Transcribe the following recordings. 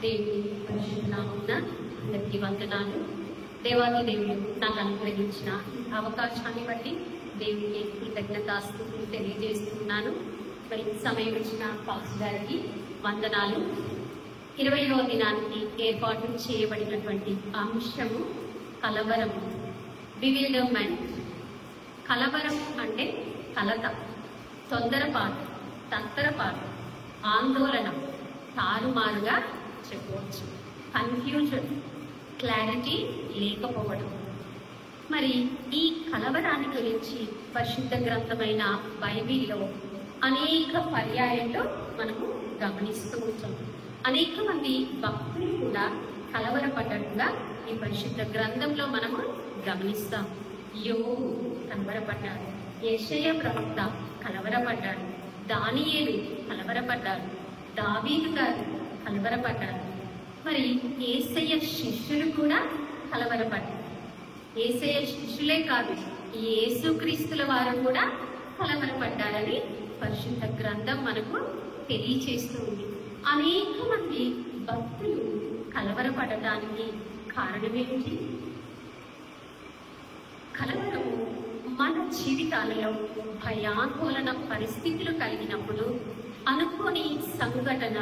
దేవుని పరిశుద్ధ నామమున అందరికీ వందనాలు. దేవాది దేవుడు నాకు అనుగ్రహించిన అవకాశాన్ని బట్టి దేవునికి కృతజ్ఞతాస్తుతులు తెలియజేస్తున్నాను. మరి సమయం ఇచ్చిన పాస్టర్ గారికి వందనాలు. 20వ దినానికి ఏర్పాటు చేయబడినటువంటి అంశము కలవరము, బివిల్డర్మెంట్. కలవరం అంటే కలత, తొందరపాటు, తత్తరపాటు, ఆందోళన, తారుమారుగా చెప్పవచ్చు. కన్ఫ్యూజన్, క్లారిటీ లేకపోవడం. మరి ఈ కలవరాన్ని గురించి పరిశుద్ధ గ్రంథమైన బైబిల్లో అనేక పర్యాయాల్లో మనము గమనిస్తూ ఉంటాం. అనేక మంది భక్తులు కూడా కలవరపడ్డట్టుగా ఈ పరిశుద్ధ గ్రంథంలో మనము గమనిస్తాం. యోబు కలవరపడ్డాడు, యెషయా ప్రవక్త కలవరపడ్డాడు, దానియేలు కలవరపడ్డాడు, దావీదు గారు కలవరపడ్డారు. మరి యేసయ్య శిష్యులు కూడా కలవరపడ్డారు. యేసయ్య శిష్యులే కాదు, యేసుక్రీస్తుల వారు కూడా కలవరపడ్డారని పరిశుద్ధ గ్రంథం మనకు తెలియచేస్తుంది. అనేక మంది భక్తులు కలవరపడటానికి కారణమేంటి? కలవరము మన జీవితాలలో భయాందోళన పరిస్థితులు కలిగినప్పుడు, అనుకోని సంఘటన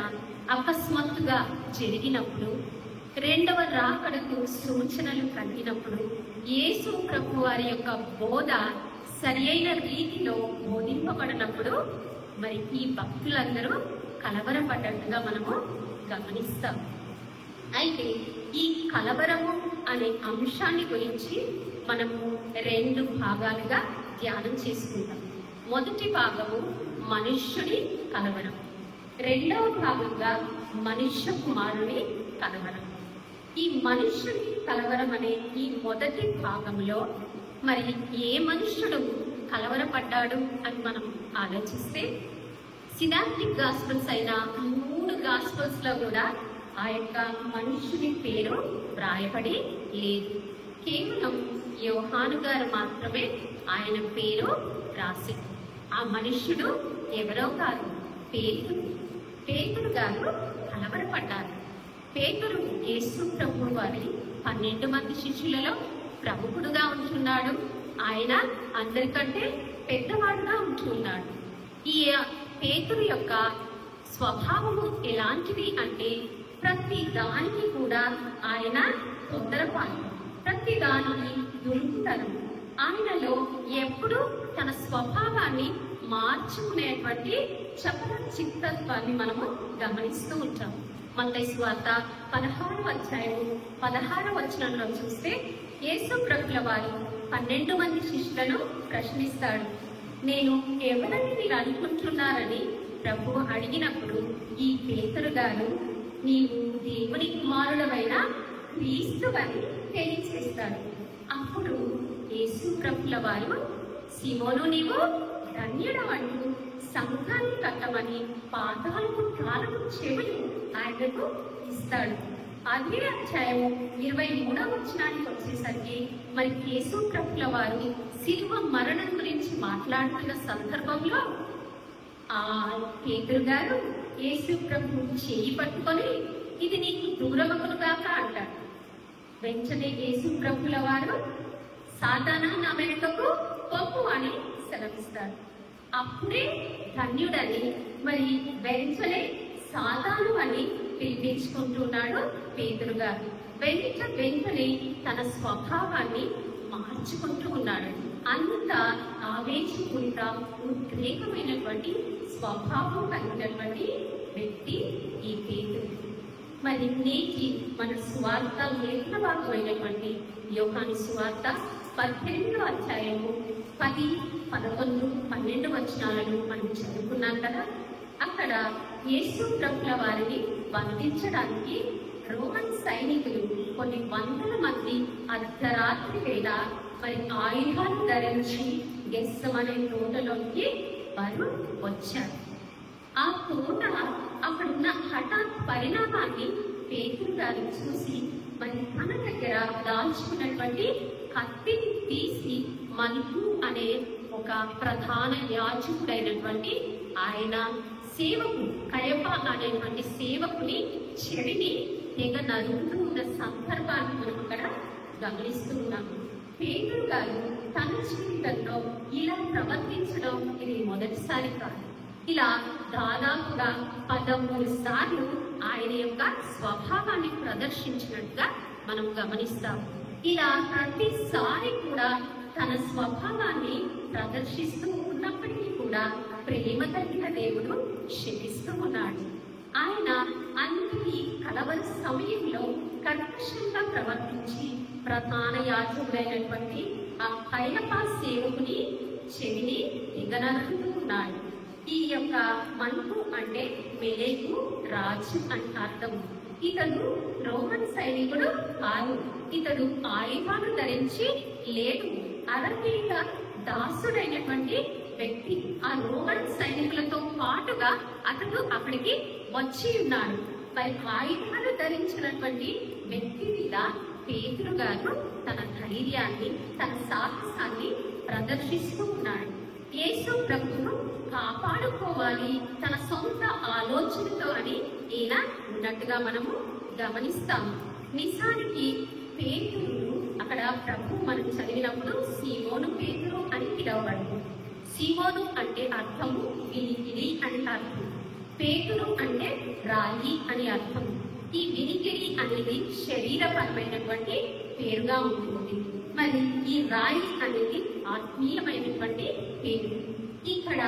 అకస్మాత్తుగా జరిగినప్పుడు, రెండవ రాకడకు సూచనలు కలిగినప్పుడు, యేసు ప్రభు వారి యొక్క బోధ సరి అయిన రీతిలో బోధింపబడినప్పుడు మరి ఈ భక్తులందరూ కలవరపడ్డట్టుగా మనము గమనిస్తాం. అయితే ఈ కలవరము అనే అంశాన్ని గురించి మనము 2 భాగాలుగా ధ్యానం చేసుకుంటాం. మొదటి భాగము మనుష్యుడి కలవరం, రెండవ భాగంగా మనుష్య కుమారుని కలవరం. ఈ మనుష్యుడి కలవరం అనే ఈ మొదటి భాగంలో మరి ఏ మనుష్యుడు కలవరపడ్డాడు అని మనం ఆలోచిస్తే, సినాప్టిక్ గాస్పల్స్ అయిన 3 గాస్పల్స్ లో కూడా ఆ యొక్క మనుష్యుని పేరు వ్రాయబడి లేదు. కేవలం యోహాను గారు మాత్రమే ఆయన పేరు రాసి. ఆ మనుష్యుడు ఎవరో కాదు, పేతురు గారు కలవరపడ్డారు. పేతురు యేసు ప్రభు వారి 12 మంది శిష్యులలో ప్రముఖుడుగా ఉంటున్నాడు. ఆయన అందరికంటే పెద్దవాడుగా ఉంటున్నాడు. ఈ పేతురు యొక్క స్వభావము ఎలాంటిది అంటే, ప్రతి దానికి కూడా ఆయన తొందరపాటు, ప్రతి దానికి దురుకుతనం. ఆయనలో ఎప్పుడూ తన స్వభావాన్ని మార్చుకునేటువంటి చపల చిత్తత్వాన్ని మనము గమనిస్తూ ఉంటాం. మత్తయి సువార్త 16వ అధ్యాయము 16వ వచనంలో చూస్తే, యేసు ప్రభుల వారు 12 మంది శిష్యులను ప్రశ్నిస్తాడు. నేను ఎవరని మీరు అనుకుంటున్నారని ప్రభువు అడిగినప్పుడు ఈ పేతురు గారు నీవు దేవుని కుమారుడమైన క్రీస్తువని తెలియచేస్తాడు. అప్పుడు యేసు ప్రభుల వారు, సీమోను నీవు ధన్యుడవంటూ సంఘాన్ని కట్టమని పాదాలకు కాళ్ళకు చెవులు ఆయనకు ఇస్తాడు. అదే అధ్యాయము 23వ వచనానికి వచ్చేసరికి మరి యేసు ప్రభుల వారు శిలువ మరణం గురించి మాట్లాడుతున్న సందర్భంలో ఆ పేతురు గారు యేసు ప్రభు చేయి పట్టుకొని ఇది నీకు దూరమగునుగాక అంటాడు. వెంటనే యేసు ప్రభుల వారు సాతానా నా వెనుకకు పొమ్ము అని సెలవిస్తారు. అప్పుడే ధన్యుడని మరి వెంటనే సాతాను అని పిలిపించుకుంటున్నాడు పేతురు గారు. వెంటనే తన స్వభావాన్ని మార్చుకుంటూ ఉన్నాడు. అంత ఆవేశపూరిత ఉద్రేకమైనటువంటి స్వభావం కలిగినటువంటి వ్యక్తి ఈ పేతురు. మరి నేటి మన సువార్త లేఖన భాగమైనటువంటి యోహాను సువార్త 18వ అధ్యాయము 10, 11, 12 వచనాలను మనం చదువుకున్నాం కదా. అక్కడ యేసు ప్రభుల వారిని బంధించడానికి రోమన్ సైనికులు కొన్ని వందల మంది అర్ధరాత్రి వేళ మరి ఆయుధాలు ధరించి గెస్సమనే తోటలోకి వారు వచ్చారు. ఆ తోట అక్కడున్న హఠాత్ పరిణామాన్ని పేతురు గారు చూసి మరి తన దగ్గర దాల్చుకున్నటువంటి కత్తిని తీసి మల్కు అనే ఒక ప్రధాన యాజకుడైనటువంటి ఆయన సేవకు కయప అనేటువంటి సేవకుని చెడిని తెగ నరుగుతూ ఉన్న సందర్భాన్ని మనం అక్కడ గమనిస్తూ ఉన్నాము. పేతురు గారు తన జీవితంలో ఇలా ప్రవర్తించడం ఇది మొదటిసారి కాదు. ఇలా దాదాపుగా 13 సార్లు ఆయన యొక్క స్వభావాన్ని ప్రదర్శించినట్టుగా మనం గమనిస్తాము. ఇలా ప్రతిసారి కూడా తన స్వభావాన్ని ప్రదర్శిస్తూ ఉన్నప్పటికీ కూడా ప్రేమ కలిగిన దేవుడు క్షమిస్తూ ఉన్నాడు. ఆయన అన్ని కలవరి సమయంలో కర్కశంగా ప్రవర్తించి ప్రధాన యాజకుడైనటువంటి ఆ కయపా సేవకుని చెవిని దిగనరుతూ ఉన్నాడు. ఈ యొక్క మనుకు అంటే మెలేకు రాజు అని అర్థం. ఇతడు రోమన్ సైనికుడు కాదు. ఇతడు ఆయుధాలు ధరించి లేడు. అరవీల దాసుడైనటువంటి వ్యక్తి. ఆ రోమన్ సైనికులతో పాటుగా అతడు అక్కడికి వచ్చి ఉన్నాడు. మరి ఆయుధాలు ధరించినటువంటి వ్యక్తి మీద పేతురు గారు తన ధైర్యాన్ని, తన సాహసాన్ని ప్రదర్శిస్తూ ఉన్నాడు. యేసు ప్రభువును కాపాడుకోవాలి తన సొంత ఆలోచనతో అని ఈయన ఉన్నట్టుగా మనము గమనిస్తాము. నిజానికి పేతురు అక్కడ ప్రభు మనం చదివినప్పుడు సీమోను పేతురు అని పిలవబడింది. సీమోను అంటే అర్థము వినికిడి అని అర్థం. పేతురు అంటే రాయి అని అర్థం. ఈ వినికిడి అనేది శరీరపరమైనటువంటి పేరుగా ఉంటుంది. మరి ఈ రాయి అనేది ఆత్మీయమైనటువంటి పేరు. ఇక్కడ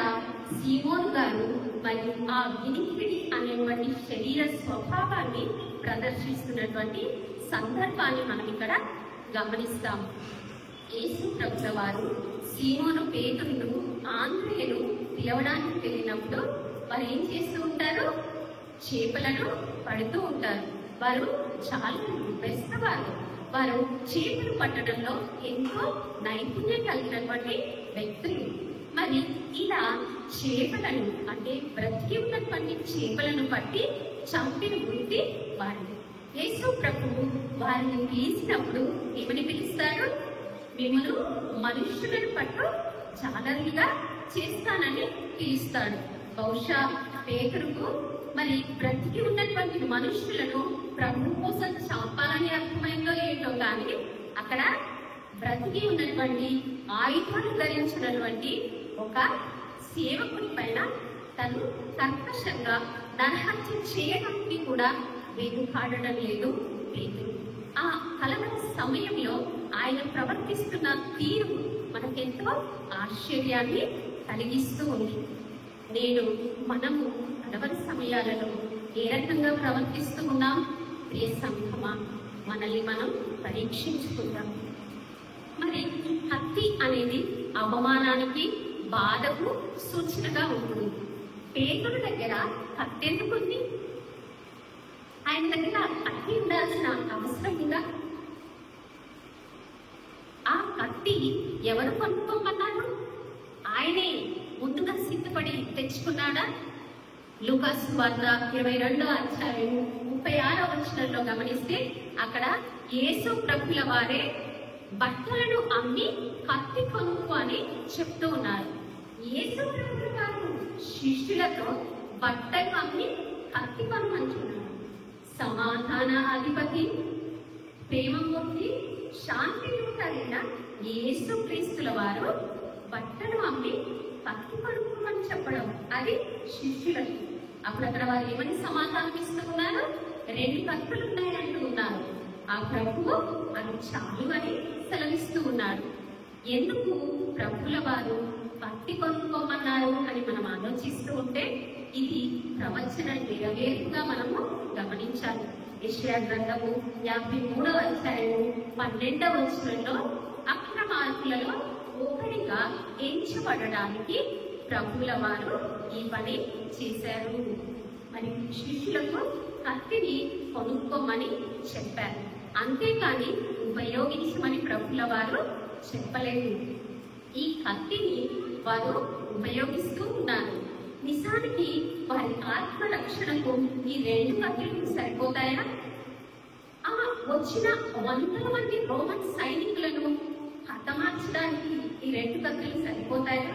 సీమోను గారు మరి ఆ వినికిడి అనేటువంటి శరీర స్వభావాన్ని ప్రదర్శిస్తున్నటువంటి సందర్భాన్ని మనం ఇక్కడ గమనిస్తాము. యేసు ప్రభుల వారు సీమోను పేతురును ఆంధ్రేయులు పిలవడానికి వెళ్ళినప్పుడు వారు ఏం చేస్తూ ఉంటారు? చేపలను పడుతూ ఉంటారు. వారు చాలా బెస్తవారు. వారు చేపలు పట్టడంలో ఎంతో నైపుణ్యం కలిగినటువంటి వ్యక్తులు. మరి ఇలా చేపలను అంటే బ్రతికి ఉన్నటువంటి చేపలను పట్టి చంపిన వృత్తి వారిది. యేసు ప్రభువు వారిని పిలిచినప్పుడు ఏమని పిలుస్తాడు? మిమ్మల్ని మనుష్యులను పట్టు జాలరులుగా చేస్తానని పిలుస్తాడు. బహుశా పేతురుకు మరి బ్రతికి ఉన్నటువంటి మనుష్యులను ప్రభు కోసం చంపాలని అర్థమైందో ఏంటో కానీ అక్కడ బ్రతికి ఉన్నటువంటి ఆయుధాలు ధరించినటువంటి ఒక సేవకుని పైన తను కర్కశంగా నరహత్య చేయడానికి కూడా వెనుకాడడం లేదు పేతురు. ఆ కలవర సమయంలో ఆయన ప్రవర్తిస్తున్న తీరు మనకెంతో ఆశ్చర్యాన్ని కలిగిస్తూ ఉంది. మనము కలవర సమయాలలో ఏ రకంగా ప్రవర్తిస్తూ ఉన్నాం? ప్రియ సంఘమా, మనల్ని మనం పరీక్షించుకుందాం. మరి కత్తి అనేది అవమానానికి, బాధకు సూచనగా ఉంటుంది. పేతురు దగ్గర కత్తి ఎందుకుంది? ఆయన దగ్గర కత్తి ఉండాల్సిన అవసరం ఉందా? ఆ కత్తి ఎవరు కొనుక్కోమన్నారు? ఆయనే ముందుగా సిద్ధపడి తెచ్చుకున్నాడా? లూకా సువార్త 22వ అధ్యాయం 36వ వచనంలో గమనిస్తే అక్కడ యేసు ప్రభుల వారే బట్టలను అమ్మి కత్తి కొనుక్కు అని చెప్తూ ఉన్నారు. యేసు ప్రభుల వారు శిష్యులతో బట్టలు అమ్మి కత్తి కొనుక్కుంటున్నారు. సమాధాన అధిపతి, ప్రేమమూర్తి, శాంతి కలిగిన యేసు క్రీస్తుల వారు బట్టలు అమ్మి కత్తి కొనుక్కోమని చెప్పడం, అది శిష్యులకు. అప్పుడు అక్కడ వారు ఏమని సమాధానం ఇస్తూ ఉన్నారు? 2 కత్తులు ఉన్నాయంటూ ఉన్నారు. ఆ ప్రభువు అది చాలు అని సెలవిస్తూ ఉన్నాడు. ఎందుకు ప్రభుల వారు కత్తి కొనుక్కోమన్నారు అని మనం ఆలోచిస్తూ ఉంటే ఇది ప్రవచన నెరవేరుగా మనము గమనించాలి. యెషయా గ్రంథము 53వ అధ్యాయము 12వ వచనంలో అక్రమార్కులలో ఒకరిగా ఎంచబడడానికి ప్రభుల వారు ఈ పని చేశారు. మరి శిష్యులకు కత్తిని కొనుక్కోమని చెప్పారు. అంతేకాని ఉపయోగించమని ప్రభుల వారు చెప్పలేదు. ఈ కత్తిని వారు ఉపయోగిస్తూ ఉన్నారు. నిజానికి వారి ఆత్మ రక్షణకు ఈ 2 కత్తులు సరిపోతాయా? వచ్చిన 100 మంది రోమన్ సైనికులను హతమార్చడానికి ఈ 2 కత్తులు సరిపోతాయా?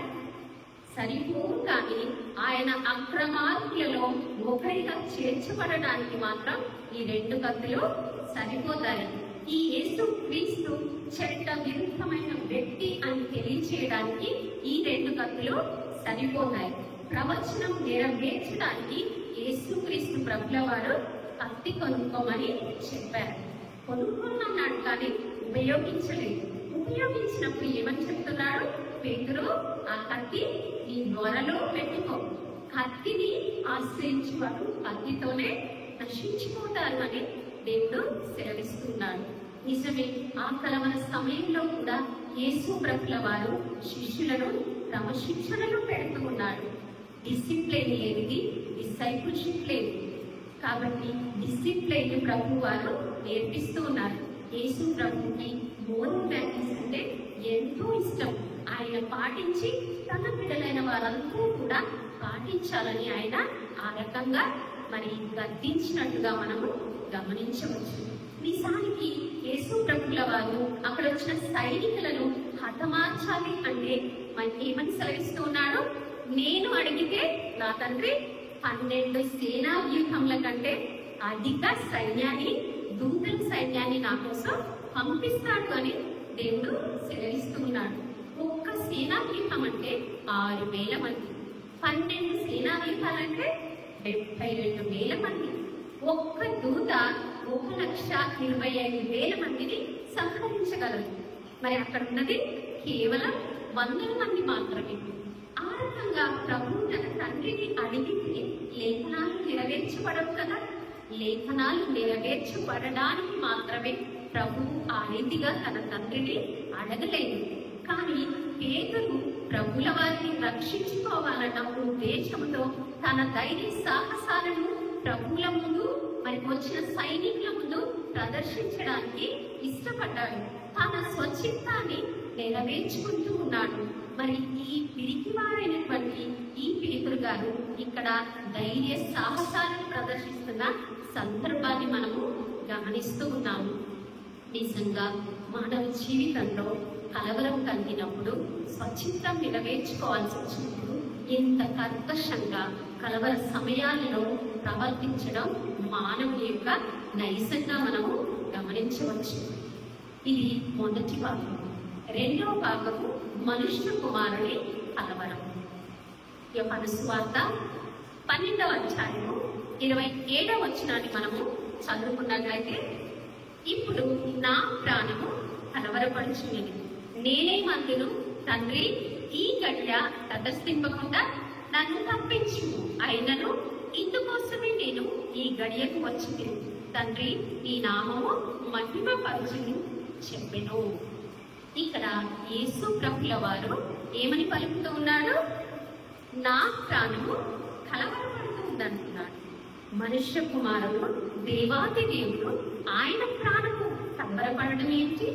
సరిపోవు, కానీ ఆయన అక్రమార్కులలో ఒకరిగా చేర్చబడడానికి మాత్రం ఈ 2 కత్తులు సరిపోతాయి. ఈ యేసు క్రీస్తు చట్ట విరుద్ధమైన వ్యక్తి అని తెలియచేయడానికి ఈ 2 కత్తులు సరిపోతాయి. ప్రవచనం నెరవేర్చడానికి యేసుక్రీస్తు ప్రభుల వారు కత్తి కొనుక్కోమని చెప్పారు. కొనుక్కోమన్నాడు, కానీ ఉపయోగించలేదు. ఉపయోగించినప్పుడు ఏమని చెప్తున్నాడు? పేతురు, ఆ కత్తి నీ త్వరలో పెట్టుకో. కత్తిని ఆశ్రయించేవారు కత్తితోనే నశించిపోతారు అని దేవుడు సెలవిస్తున్నాడు. నిజమే, ఆ కలవర సమయంలో కూడా యేసు ప్రభుల వారు శిష్యులను క్రమశిక్షణలో పెడుతూ ఉన్నాడు. డిసిప్లిన్ లేనిది డిసైపుల్షిప్ లేదు. కాబట్టి డిసిప్లిన్ ప్రభు వారు నేర్పిస్తూ ఉన్నారు. యేసు ప్రభుకి మోరల్ వాల్యూస్ అంటే ఎంతో ఇష్టం. ఆయన పాటించి తన బిడ్డలైన వారందరూ కూడా పాటించాలని ఆయన ఆ రకంగా మరి గద్దించినట్టుగా మనము గమనించవచ్చు. నిజానికి యేసు ప్రభుల వారు అక్కడ వచ్చిన సైనికులను హతమార్చాలి అంటే మనకి ఏమని సెలవిస్తూ ఉన్నాడు? నేను అడిగితే నా తండ్రి 12 సేనా వ్యూహముల కంటే అధిక సైన్యాన్ని, దూతల సైన్యాన్ని నా కోసం పంపిస్తాడు అని దేవుడు సెలవిస్తూ ఉన్నాడు. ఒక్క సేనా వ్యూహం అంటే 6,000 మంది, 12 సేనా వ్యూహాలంటే 72,000 మంది. ఒక్క దూత 1,25,000 మందిని సంహరించగలరు. మరి అక్కడ ఉన్నది కేవలం 100 మంది మాత్రమే. ఆ రకంగా ప్రభు తన తండ్రిని అడిగితే లేఖనాలు నెరవేర్చబడవు కదా. లేఖనాలు నెరవేర్చబడడానికి మాత్రమే ప్రభు ఆ రీతిగా తన తండ్రిని అడగలేదు. కానీ పేతురు ప్రభుల వారిని రక్షించుకోవాలన్న ఉద్దేశంతో తన ధైర్య సాహసాలను ప్రభువుల ముందు, మరి వచ్చిన సైనికుల ముందు ప్రదర్శించడానికి ఇష్టపడ్డాడు. తన స్వచిత్తాన్ని నెరవేర్చుకుంటూ ఉన్నాడు. మరి ఈ పిరికివాడైనటువంటి ఈ పేతురు గారు ఇక్కడ ధైర్య సాహసాలను ప్రదర్శిస్తున్న సందర్భాన్ని మనము గమనిస్తూ ఉన్నాము. నిజంగా మానవ జీవితంలో కలవరం కలిగినప్పుడు, స్వచిత్తం నెరవేర్చుకోవాల్సి వచ్చినప్పుడు ఎంత కర్కశంగా కలవర సమయాలలో ప్రవర్తించడం మానవుని యొక్క నైజంగా మనము గమనించవచ్చు. ఇది మొదటి భాగం. రెండవ భాగము మనుష్య కుమారుని కలవరం. యోహాను సువార్త 12వ అధ్యాయము 27వ వచనాన్ని మనము చదువుకున్నట్లయితే, ఇప్పుడు నా ప్రాణము కలవరపడుచున్నది, నేనేమందును, తండ్రి ఈ గడియ తటస్థింపకుండా నన్ను తప్పించు, అయినను ఇందుకోసమే నేను ఈ గడియకు వచ్చింది. తండ్రి నీ నామము మహిమపరచును చెప్పెను. ఇక్కడ యేసు ప్రభుల వారు ఏమని పలుకుతూ ఉన్నాడు? నా ప్రాణము కలవరపడుతూ ఉందంటున్నాడు. మనుష్య కుమారుడు, దేవాది దేవుడు, ఆయన ప్రాణము కలవరపడడం ఏంటి?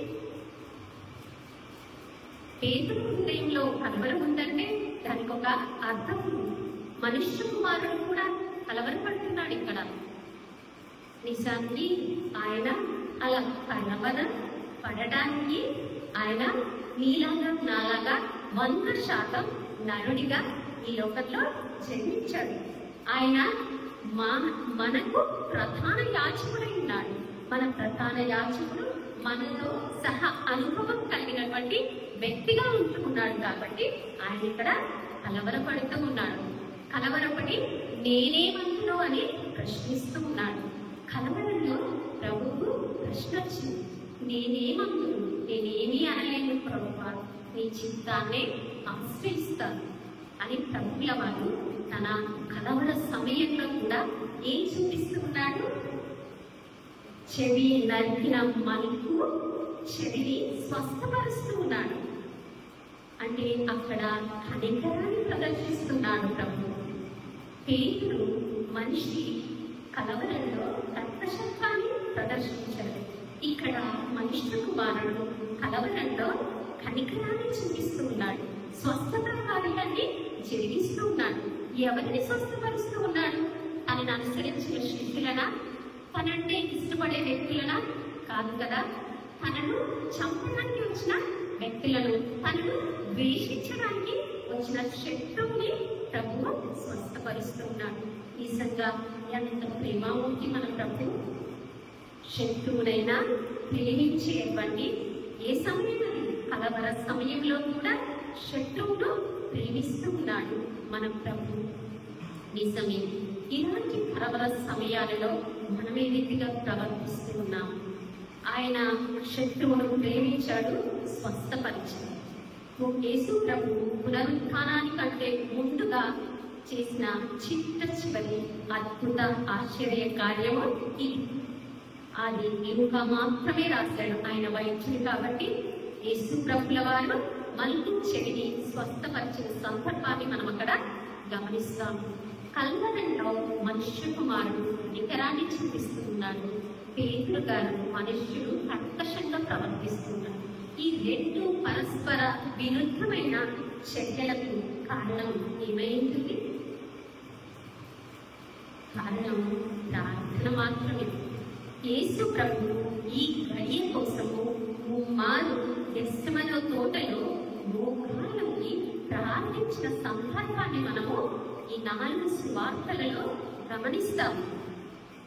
పేతురు హృదయంలో కలవరం ఉందంటే దానికి ఒక అర్థం ఉంది. మనుష్య కుమారుడు కూడా కలవరపడుతున్నాడు ఇక్కడ. నిజానికి ఆయన అలా కలవరం పడడానికి ఆయన నీలాగా నాలాగా 100% నరుడిగా ఈ లోకంలో జన్మించాడు. ఆయన మనకు ప్రధాన యాజకుడై ఉన్నాడు. మన ప్రధాన యాజకుడు మనతో సహా అనుభవం కలిగినటువంటి వ్యక్తిగా ఉంటున్నాడు. కాబట్టి ఆయన ఇక్కడ కలవరపడుతూ ఉన్నాడు. కలవరపడి నేనేమందును అని ప్రశ్నిస్తూ ఉన్నాడు. కలవరంలో ప్రభువు ప్రశ్న వచ్చింది, నేనేమందును, నేనేమీ అనలేను ప్రభువా, నీ చిత్తాన్నే ఆశ్రయిస్తాను అని ప్రభువుల వారు తన కలవర సమయంలో కూడా ఏం చూపిస్తూ ఉన్నాడు? చెవి నరికిన మలుపు చెవిని స్వస్థపరుస్తూ ఉన్నాడు. అంటే అక్కడ కనికరాన్ని ప్రదర్శిస్తున్నాడు ప్రభు. పేతురు మనిషి కలవరంలో కర్కశత్వాన్ని ప్రదర్శించాడు. ఇక్కడ మనుష్య కుమారుడు కలవరంలో కనికరాన్ని చూపిస్తూ ఉన్నాడు. స్వస్థత కార్యాన్ని జరిగిస్తూ ఉన్నాడు. ఎవరిని స్వస్థపరుస్తూ ఉన్నాడు? తనను అనుసరించిన శిష్యులనా? తనంటే ఇష్టపడే వ్యక్తులనా? కాదు కదా. తనను చంపడానికి వచ్చిన వ్యక్తులను, తనను ద్వేషించడానికి వచ్చిన శత్రువుని ప్రభువు స్వస్థపరుస్తున్నాడు. నిజంగా ఎంత ప్రేమామూర్తి మన ప్రభు. శత్రువునైనా ప్రేమించేటువంటి ఏ సమయం కలవర సమయంలో కూడా శత్రువును ప్రేమిస్తూ ఉన్నాడు మన ప్రభు. నిజమే, ఇలాంటి కలవర సమయాలలో మనం ఏ రీతిగా ప్రవర్తిస్తూ ఉన్నాం? ఆయన శత్రువును ప్రేమించాడు, స్వస్థపరిచాడు. యేసు ప్రభు పునరుత్థానానికంటే ముందుగా చేసిన చివరి అద్భుత ఆశ్చర్య కార్యము ఇది. అది ఇంకా మాత్రమే రాశాడు ఆయన వైద్యుడు కాబట్టి. యేసు ప్రభుల వారు మళ్ళీ చెవిని స్వస్థపరిచిన సందర్భాన్ని మనం అక్కడ గమనిస్తాము. కల్వరంలో మనుష్య కుమారుడు నికరాన్ని చూపిస్తున్నాడు. పేతురు గారు మనుష్యుడు కర్కశంగా ప్రవర్తిస్తున్నాడు. ఈ రెండు పరస్పర విరుద్ధమైన చర్యలకు కారణం ఏమైంది? కారణం ప్రార్థన మాత్రమే. యేసు ప్రభు ఈ గడియ కోసము ముమ్మారు గెత్సెమనే తోటలో మోకాళ్ళకి ప్రార్థించిన సందర్భాన్ని మనము ఈ 4 సువార్తలలో గమనిస్తాము.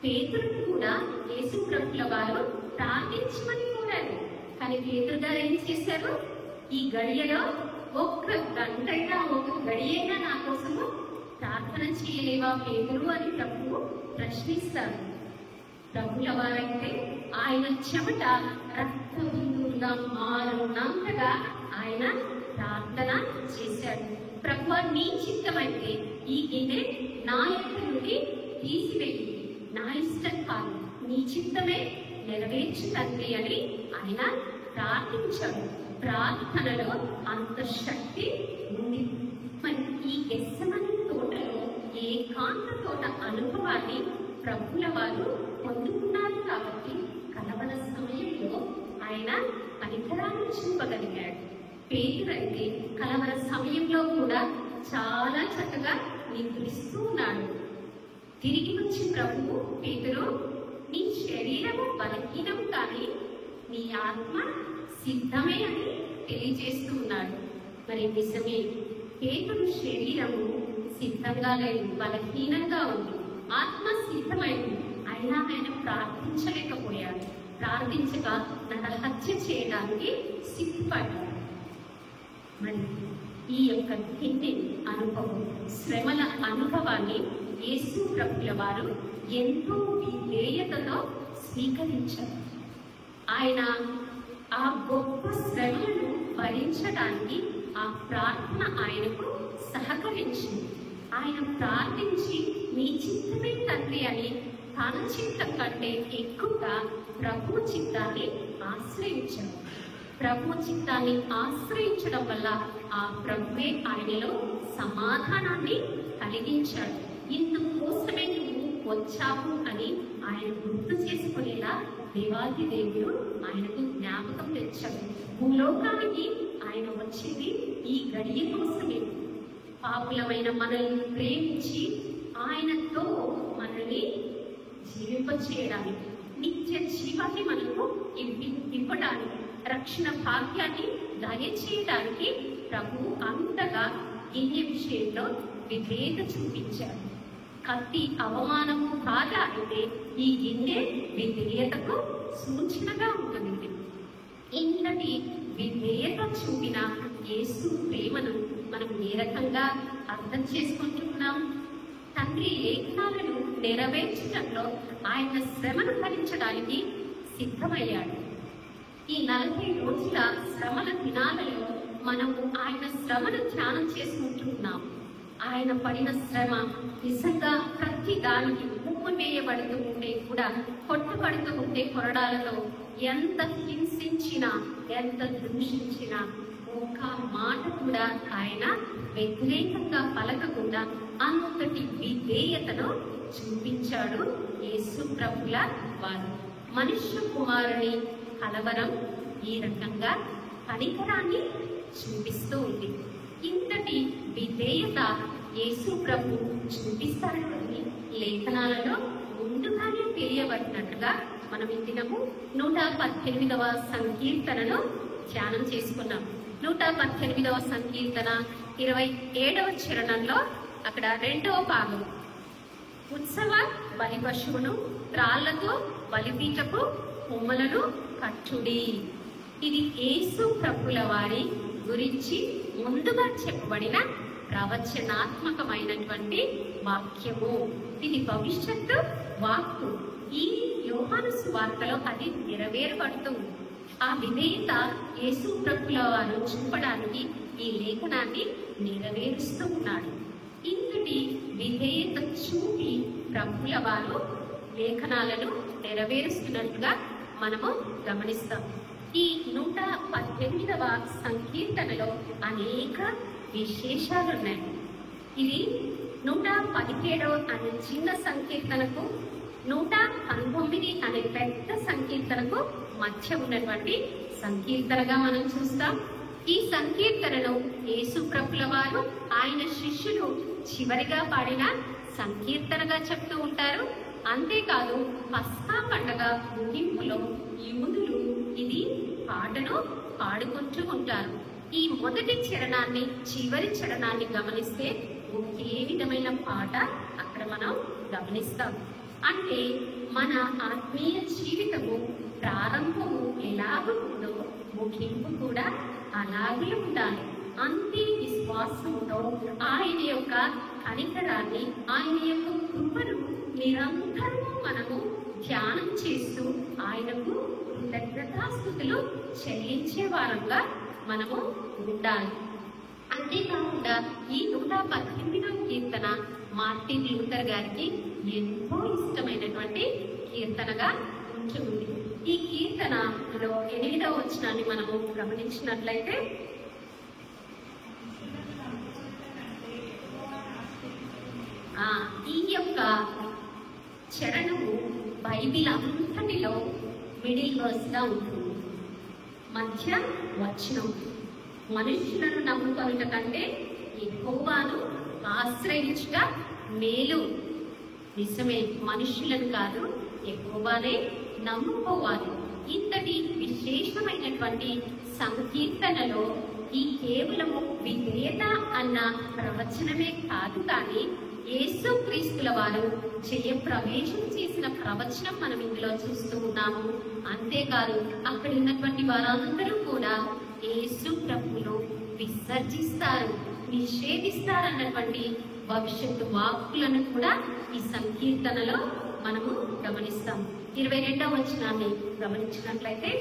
పేతురుని కూడా యేసు ప్రభుల వారు ప్రార్థించమని కోరారు. కానీ పేతురు గారు ఏం చేశారు? ఈ గడియలో ఒక్క గంటైనా ఒక గడియైనా నా కోసము ప్రార్థన చేయలేవా పేతురు అని ప్రభువు ప్రశ్నిస్తారు. ప్రభుల వారైతే ఆయన చెమట రక్త బిందువుగా మారునంతగా ఆయన ప్రార్థన చేశాడు. ప్రభువా, నీ చిత్తమైతే ఈ గిన్నె నా యొక్క నుండి తీసివేయి, నా ఇష్టం కాదు, నీ చిత్తమే నెరవేర్చు తండ్రి అని ఆయన ప్రార్థించాడు. ప్రార్థనలో అంత శక్తి ఉంది. మరి ఈ గెత్సెమనే తోటలో ఏకాంత తోట అనుభవాన్ని ప్రభుల వారు పొందుకున్నారు కాబట్టి కలవర సమయంలో ఆయన పరికరాన్ని చూపగలిగాడు. పేతురైతే కలవర సమయంలో కూడా చాలా చక్కగా నిద్రిస్తూ ఉన్నాడు. తిరిగి వచ్చి ప్రభువు, పేతురు, నీ శరీరము బలహీనం కానీ నీ ఆత్మ సిద్ధమే అని తెలియజేస్తూ ఉన్నాడు. మరి నిజమే, పేతురు శరీరము సిద్ధంగా లేదు, బలహీనంగా ఉంది. ఆత్మ సిద్ధమైంది, అయినా ఆయన ప్రార్థించలేకపోయాడు. ప్రార్థించక నరహత్య చేయడానికి సిద్ధపడ్డాడు. మరి ఈ యొక్క గిన్నె అనుభవం, శ్రమల అనుభవాన్ని యేసు ప్రభుల వారు ఎంతో విధేయతతో స్వీకరించారు. ఆయన ఆ గొప్ప శ్రమలను భరించడానికి ఆ ప్రార్థన ఆయనకు సహకరించింది. ఆయన ప్రార్థించి నీ చిత్తమే తండ్రి అని తన చిత్తం కంటే ఎక్కువగా ప్రభు చిత్తాన్ని ఆశ్రయించాడు. ప్రభు చిత్తాన్ని ఆశ్రయించడం వల్ల ఆ ప్రభువే ఆయనలో సమాధానాన్ని కలిగించాడు. ఇందుకోసమే నువ్వు వచ్చావు అని ఆయన గుర్తు చేసుకునేలా దేవాది దేవుడు ఆయనకు జ్ఞాపకం తెచ్చాడు. భూలోకానికి ఆయన వచ్చింది ఈ గడియ కోసమే. పాపులమైన మనల్ని ప్రేమించి ఆయనతో మనల్ని జీవింపచేయడానికి, నిత్య జీవాన్ని మనకు ఇవ్వడానికి, రక్షణ భాగ్యాన్ని దయచేయడానికి ప్రభు అంతగా గిన్నె విషయంలో విధేయత చూపించాడు. కత్తి అవమానము బాధ అయితే ఈ గిన్నె విధేయతకు సూచనగా ఉంటుంది. ఇంతటి విధేయత చూపిన యేసు ప్రేమను మనం ఏ రకంగా అర్థం చేసుకుంటున్నాం? తండ్రి లేఖనాలను నెరవేర్చడంలో ఆయన శ్రమను భరించడానికి సిద్ధమయ్యాడు. ఈ 40 రోజుల శ్రమల దినాలలో మనము ఆయన శ్రమను ధ్యానం చేసుకుంటున్నాం. ఆయన పడిన శ్రమ నిజంగా ప్రతి దానికి ఉప్పు వేయబడుతూ ఉంటే కూడా, కొట్టబడుతూ ఉంటే కొరడాలలో ఎంత హింసించినా, ఎంత దూషించినా ఒక్క మాట కూడా ఆయన వ్యతిరేకంగా పలకకుండా అంతటి విధేయతను చూపించాడు యేసు ప్రభుల వారు. మనుష్య కుమారుని కలవరం ఈ రకంగా కనికరాన్ని చూపిస్తూ ఉంది. ఇంతటి విధేయత యేసు ప్రభు చూపిస్తాడు అని లేఖనాలలో ముందుగానే తెలియబడినట్లుగా మనం ఈ దినము 118వ సంకీర్తనను ధ్యానం చేసుకున్నాం. 118వ సంకీర్తన 27వ చరణంలో అక్కడ 2వ భాగం, ఉత్సవ బలి పశువును త్రాళ్లతో బలిపీఠపు కొమ్మలను కట్టుడి. ఇది యేసు ప్రభుల వారి గురించి ముందుగా చెప్పబడిన ప్రవచనాత్మకమైనటువంటి వాక్యము. ఇది భవిష్యత్తు వాక్కు. ఈ యోహాను సువార్తలో అది నెరవేరబడుతుంది. ఆ విధేయత యేసు ప్రభుల వారు చూపడానికి ఈ లేఖనాన్ని నెరవేరుస్తూ ఉన్నాడు. ఇంతటి విధేయత చూపి ప్రభుల వారు లేఖనాలను నెరవేరుస్తున్నట్టుగా మనము గమనిస్తాం. ఈ 118వ సంకీర్తనలో అనేక విశేషాలు ఉన్నాయి. ఇది 117 అనే చిన్న సంకీర్తనకు 119 అనే పెద్ద సంకీర్తనకు మధ్య ఉన్నటువంటి సంకీర్తనగా మనం చూస్తాం. ఈ సంకీర్తనను యేసు ప్రభుల వారు ఆయన శిష్యులు చివరిగా పాడిన సంకీర్తనగా చెప్తూ ఉంటారు. అంతేకాదు పస్కా పండగ ముగింపులో యూదులు ఇది పాటను పాడుకుంటూ ఉంటారు. ఈ మొదటి చరణాన్ని చివరి చరణాన్ని గమనిస్తే ఒకే విధమైన పాట అక్కడ మనం గమనిస్తాం. అంటే మన ఆత్మీయ జీవితము ప్రారంభము ఎలాగూ ఉందో ముగింపు కూడా అలాగే ఉండాలి. అంతే విశ్వాసంతో ఆయన యొక్క కనికరాన్ని, ఆయన యొక్క కృపను నిరంతరం మనము ధ్యానం చేస్తూ ఆయనకు కృతజ్ఞతాస్తుతులు చెల్లించే వారంగా మనము ఉండాలి. అంతేకాకుండా ఈ 118వ కీర్తన మార్టిన్ లూథర్ గారికి ఎంతో ఇష్టమైనటువంటి కీర్తనగా ఉంటుంది. ఈ కీర్తనలో 8వ వచనాన్ని మనము గమనించినట్లయితే, ఈ యొక్క చరణము బైబిల్ అంతటిలో మిడిల్ వర్స్ గా ఉంటుంది. మధ్య వచనం, మనుషులను నమ్ముకొనుట కంటే యెహోవాను ఆశ్రయించుట మేలు. నిజమే, మనుషులను కాదు, యెహోవానే నమ్ముకోవాలి. ఇంతటి విశేషమైనటువంటి సంకీర్తనలో ఈ కేవలము విధేయత అన్న ప్రవచనమే కాదు, కానీ యేసు క్రీస్తుల వారు ప్రవేశం చేసిన ప్రవచనం మనం ఇందులో చూస్తూ ఉన్నాము. అంతేకాదు అక్కడ ఉన్నటువంటి వారందరూ కూడా యేసు ప్రభువును విసర్జిస్తారు, నిషేధిస్తారన్నటువంటి భవిష్యత్తు వాక్కులను కూడా ఈ సంకీర్తనలో మనము గమనిస్తాం. 22వ వచనాన్ని గమనించినట్లయితే,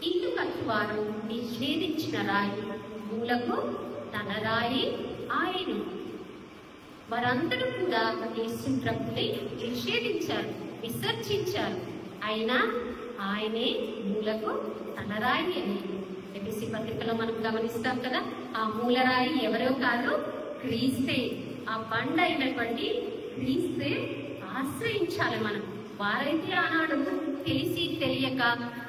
ఇల్లు కట్టువారు నిషేధించిన రాయి మూలకు తన రాయి ఆయన. వారందరూ కూడా యేసు ప్రభుని నిషేధించారు, విసర్జించారు. అయినా ఆయనే మూలకు తన రాయి అని ఎఫెసీ పత్రికలో మనం గమనిస్తాం కదా. ఆ మూలరాయి ఎవరో కాదు, క్రీస్తే. ఆ బండ అయినటువంటి క్రీస్తే ఆశ్రయించాలి మనం. వారైతే ఆనాడు తెలిసి తెలియక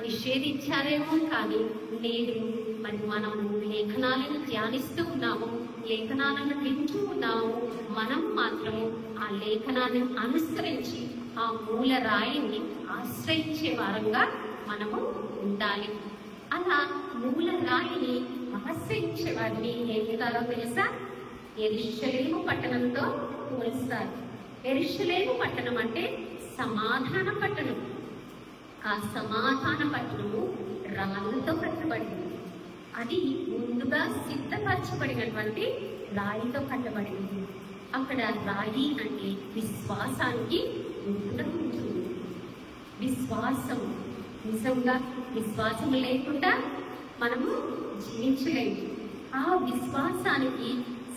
నిషేధించారేమో, కానీ నేడు మరి మనం లేఖనాలను ధ్యానిస్తూ ఉన్నాము, లేఖనాలను వింటూ ఉన్నాము. మనం మాత్రము ఆ లేఖనాన్ని అనుసరించి ఆ మూల రాయిని ఆశ్రయించే వారంగా మనము ఉండాలి. అలా మూల రాయిని ఆశ్రయించే వారిని ఏం చేస్తారో తెలుసా? యెరూషలేము పట్టణంతో పోలుస్తారు. యెరూషలేము పట్టణం అంటే సమాధాన పట్టణం. ఆ సమాధాన పట్టణము రాళ్ళతో కట్టబడింది. అది ముందుగా సిద్ధపరచబడినటువంటి రాయితో కట్టబడింది. అక్కడ రాయి అంటే విశ్వాసానికి ఉంటుంది. విశ్వాసం, నిజంగా విశ్వాసం లేకుండా మనము జీవించలేము. ఆ విశ్వాసానికి,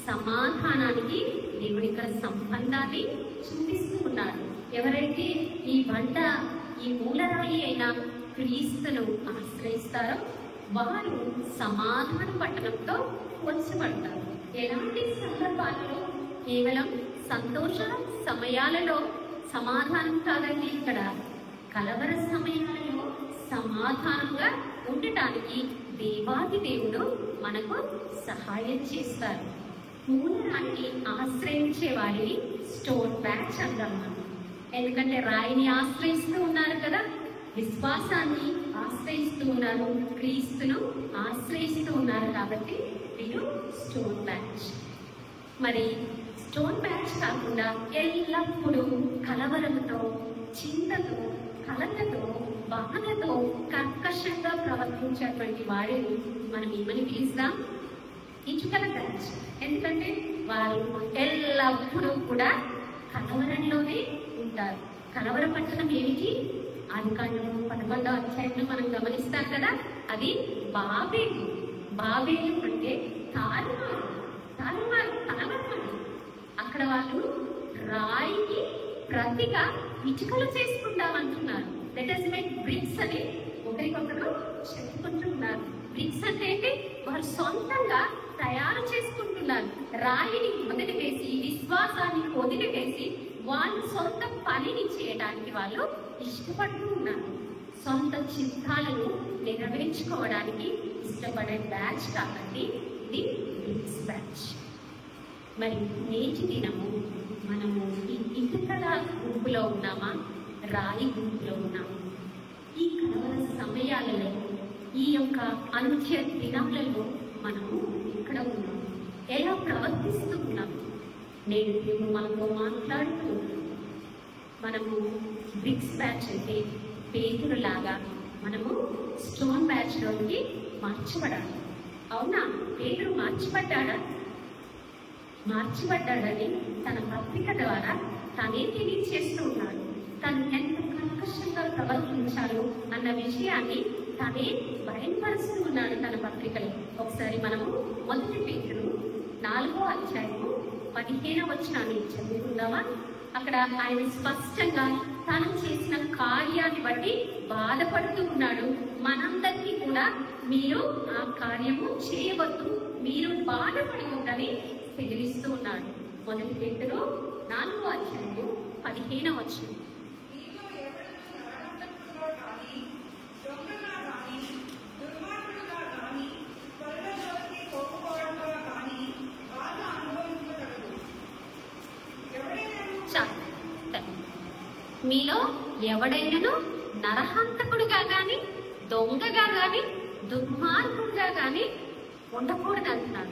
సమాధానానికి దేవుడు ఇక్కడ సంబంధాన్ని చూపిస్తూ ఉన్నాడు. ఎవరైతే ఈ బండ, ఈ మూలరాయి అయిన క్రీస్తును ఆశ్రయిస్తారో వారు సమాధాన పట్టణంతో పోల్చబడతారు. ఎలాంటి సందర్భాలలో? కేవలం సంతోష సమయాలలో సమాధానం కాదండి, ఇక్కడ కలవర సమయాలలో సమాధానంగా ఉండటానికి దేవాది దేవుడు మనకు సహాయం చేస్తారు. మూలరాయిని ఆశ్రయించే వారిని స్టోన్ బ్యాచ్ అంటాం మనం. ఎందుకంటే రాయిని ఆశ్రయిస్తూ ఉన్నారు కదా, విశ్వాసాన్ని ఆశ్రయిస్తూ ఉన్నారు, క్రీస్తును ఆశ్రయిస్తూ ఉన్నారు. కాబట్టి వీరు స్టోన్ బ్యాచ్. మరి స్టోన్ బ్యాచ్ కాకుండా ఎల్లప్పుడూ కలవరంతో, చింతతో, కలతతో, బాధతో కర్కశంగా ప్రవర్తించేటువంటి వారిని మనం ఏమని పిలుస్తాం? ఇటుకల బ్యాచ్. ఎందుకంటే వారు ఎల్లప్పుడూ కూడా కలవరంలోనే ఉంటారు. కలవరపట్టడం ఏమిటి? ఆదికాండము 11వ అధ్యాయంలో మనం గమనిస్తాం కదా, అది బాబేలు. బాబేలు అంటే తారుమారు, కలవరం. అక్కడ వాళ్ళు రాయికి ప్రతిగా ఇటుకలు చేసుకుందామంటున్నారు. లెట్ us make bricks అని ఒకరికొకరు చెప్పుకుంటున్నారు. బ్రిక్స్ అంటే ఏంటి? వారు సొంతంగా తయారు చేసుకుంటున్నారు. రాయిని మొదటి వేసి, విశ్వాసాన్ని వదిలివేసి వాళ్ళు సొంత పనిని చేయడానికి వాళ్ళు ఇష్టపడుతూ ఉన్నారు. సొంత చిత్తాలను నెరవేర్చుకోవడానికి ఇష్టపడే బ్యాచ్ కాబట్టి ఇది బ్రిక్స్ బ్యాచ్. మరి నేటి దినము మనము ఈ ఇటుకల గుంపులో ఉన్నామా, రాయి గుంపులో ఉన్నామా? ఈ కలవర సమయాలలో, ఈ యొక్క అంత్య దినాలలో మనము ఇక్కడ ఉన్నాము. ఎలా ప్రవర్తిస్తూ ఉన్నాము? నేను దేవుడు మనతో మాట్లాడుతూ మనము బ్రిక్స్ బ్యాచ్ అంటే పేతురులాగా మనము స్టోన్ బ్యాచ్లోకి మార్చబడాలి. అవునా? పేతురు మార్చబడ్డాడని తన పత్రిక ద్వారా తనే తెలియచేస్తూ ఉన్నాడు. తను ఎంత కర్కశంగా ప్రవర్తించాలో అన్న విషయాన్ని తనే బయలుపరుస్తూ ఉన్నాడు తన పత్రికలో. ఒకసారి మనము 1 పేతురు 4వ అధ్యాయము 15వ వచనాన్ని చదువుకుందామా? అక్కడ ఆయన స్పష్టంగా తను చేసిన కార్యాన్ని బట్టి బాధపడుతూ ఉన్నాడు. మనందరికీ కూడా మీరు ఆ కార్యము చేయవద్దు, మీరు బాధపడకూడదని తెలియస్తూ ఉన్నాడు. 1 పేతురు 4వ అధ్యాయము 15వ వచనం. మీలో ఎవడైనాను నరహంతకుడుగా గాని, దొంగగా గాని, దుర్మార్గుడుగా గాని ఉండకూడదు అంటున్నాడు.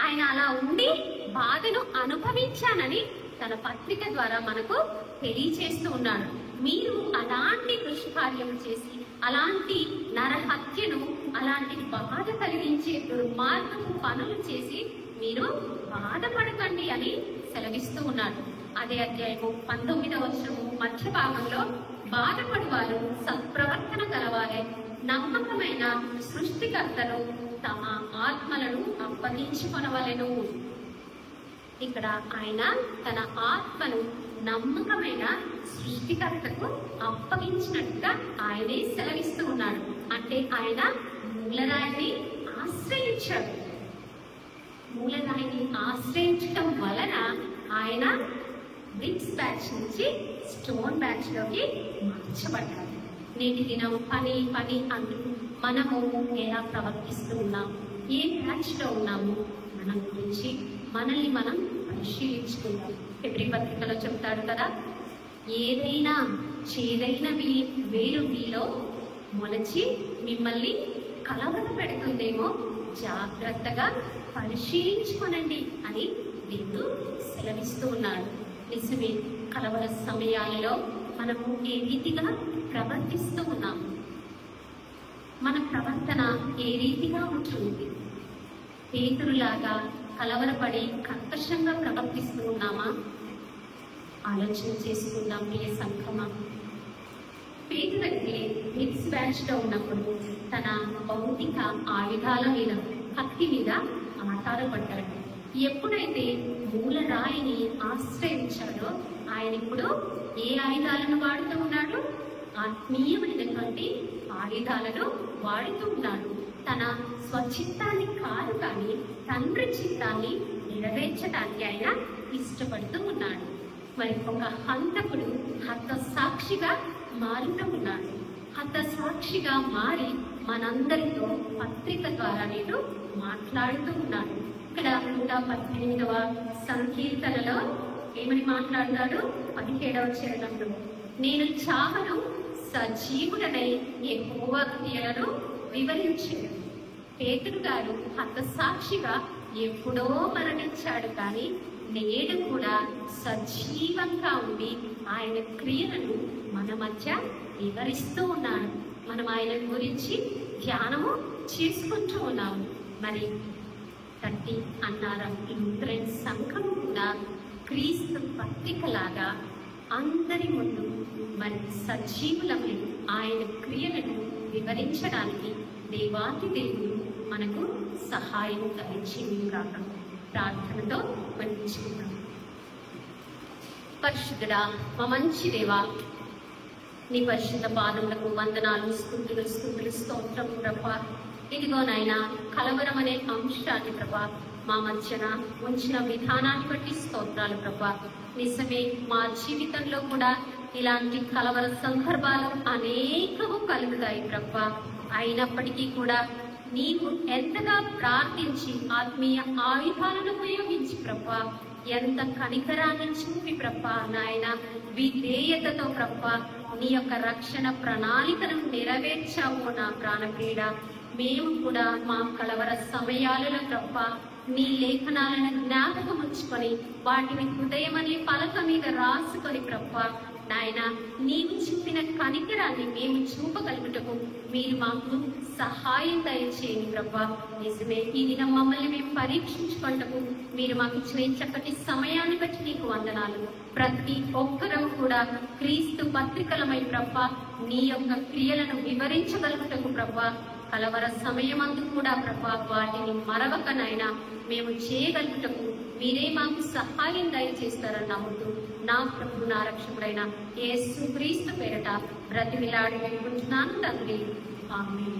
ఆయన అలా ఉండి బాధను అనుభవించానని తన పత్రిక ద్వారా మనకు తెలియచేస్తూ ఉన్నాడు. మీరు అలాంటి దుష్కార్యం చేసి, అలాంటి నరహత్యను, అలాంటి బాధ కలిగించే దుర్మార్గపు పనులు చేసి మీరు బాధపడకండి అని సెలవిస్తూ ఉన్నాడు. అదే అధ్యాయము 19వ వచనము మధ్య భాగంలో, బాధపడువారు సత్ప్రవర్తన గలవారే, నమ్మకమైన సృష్టికర్తలు తమ ఆత్మలను అప్పగించుకొనవలెను. ఇక్కడ ఆయన తన ఆత్మను నమ్మకమైన సృష్టికర్తకు అప్పగించినట్టుగా ఆయనే సెలవిస్తూ ఉన్నాడు. అంటే ఆయన మూలరాయిని ఆశ్రయించాడు. మూలరాయిని ఆశ్రయించటం వలన ఆయన బ్రిక్స్ బ్యాచ్ నుంచి స్టోన్ బ్యాచ్ లోకి మార్చబడ్డాడు. నేటి దినం పని అంటూ మనము ఎలా ప్రవర్తిస్తూ ఉన్నాము, ఏ బ్యాచ్ లో ఉన్నాము, మన గురించి మనల్ని మనం పరిశీలించుకుందాం. ఫిబ్రవరి పత్రికలో చెప్తాడు కదా, ఏదైనా చేదైన వేరు మీలో మొలచి మిమ్మల్ని కలవర పెడుతుందేమో జాగ్రత్తగా పరిశీలించుకోనండి అని దేవుడు సెలవిస్తూ ఉన్నాడు. నిజమే, కలవర సమయాలలో మనము ఏ రీతిగా ప్రవర్తిస్తూ ఉన్నాము, మన ప్రవర్తన ఏ రీతిగా ఉంటుంది? పేతురులాగా కలవరపడి కర్కశంగా ప్రవర్తిస్తూ ఉన్నామా? ఆలోచన చేసుకుందాం ప్రియ సంఘమా. పేతురుకి బ్రిక్స్ బ్యాచ్ లో ఉన్నప్పుడు తన భౌతిక ఆయుధాల మీద, కత్తి మీద ఆధారపడ్డాడు. ఎప్పుడైతే మూలరాయిని ఆశ్రయించాడో ఆయన ఇప్పుడు ఏ ఆయుధాలను వాడుతూ ఉన్నాడు? ఆత్మీయమైనటువంటి ఆయుధాలను వాడుతూ ఉన్నాడు. తన స్వచిత్తాన్ని కాదు కానీ తండ్రి చిత్తాన్ని నెరవేర్చడానికి ఆయన ఇష్టపడుతూ ఉన్నాడు. మరి ఒక హంతకుడు హత సాక్షిగా మారుతూ ఉన్నాడు. హత సాక్షిగా మారి మనందరితో పత్రిక ద్వారా నేను మాట్లాడుతూ ఉన్నాడు. ఇక్కడ 118వ సంకీర్తనలో ఏమని మాట్లాడతాడు? 17వ చరణంలో, నేను చావను, సజీవుడనై యెహోవా క్రియలను వివరించెదను. పేతురు గారు హతసాక్షిగా ఎప్పుడో మరణించాడు, కానీ నేడు కూడా సజీవంగా ఉండి ఆయన క్రియలను మన మధ్య వివరిస్తూ ఉన్నాడు. మనం ఆయన గురించి ధ్యానము చేసుకుంటూ ఉన్నాము. మరి తట్టి అన్నారం లూథరన్ సంఘం కూడా క్రీస్తు పత్రికలాగా అందరి ముందు మరి సజీవులమై ఆయన క్రియలను వివరించడానికి దేవాది దేవుడు మనకు సహాయం కలిగించింది కాక. ప్రార్థనతో వండించుకుంటాం. పరిశుద్ధుడా, మా మంచి దేవా, నీ పరిశుద్ధ పాదములకు వందనాలు, స్తుతులు స్తుతులు స్తోత్రం ప్రభా. ఇదిగో నాయనా, కలవరం అనే అంశాన్ని ప్రభా మా మధ్యన ఉంచిన విధానాన్ని బట్టి స్తోత్రాలు ప్రభా. నిజమే, మా జీవితంలో కూడా ఇలాంటి కలవర సందర్భాలు అనేకము కలుగుతాయి ప్రభా. అయినప్పటికీ కూడా నీవు ఎంతగా ప్రార్థించి ఆత్మీయ ఆయుధాలను ఉపయోగించి ప్రభా, ఎంత కనికరాన్ని చూపి ప్రభా నాయన విధేయతతో ప్రభా నీ యొక్క రక్షణ ప్రణాళికను నెరవేర్చావు నా ప్రాణప్రియుడ. మేము కూడా మా కలవర సమయాలలో ప్రభా నీ లేఖనాలను జ్ఞాపకం ఉంచుకొని వాటిని హృదయం అనే పలక మీద రాసుకొని ప్రభా నాయన నీవు చూపిన కనికరాన్ని మేము చూపగలుగుటకు మీరు మాకు సహాయం దయచేయండి ప్రభా. నిజమే, ఈ దినం మమ్మల్ని మేము పరీక్షించుకుంటకు మీరు మాకు ఇచ్చిన చక్కటి సమయాన్ని బట్టి నీకు వందనాలు. ప్రతి ఒక్కరూ కూడా క్రీస్తు పత్రికలమై ప్రభా నీ యొక్క క్రియలను వివరించగలుగుటకు ప్రభా కలవర సమయమందు కూడా ప్రభా వాటిని మరవకనైనా మేము చేయగలుగుటకు మీరే మాకు సహాయం దయచేస్తారని నమ్ముతూ నా ప్రభు నా రక్షకుడైన యేసు క్రీస్తు పేరట బ్రతిమిలాడి వేడుకుంటున్నాను తండ్రి. ఆమేన్.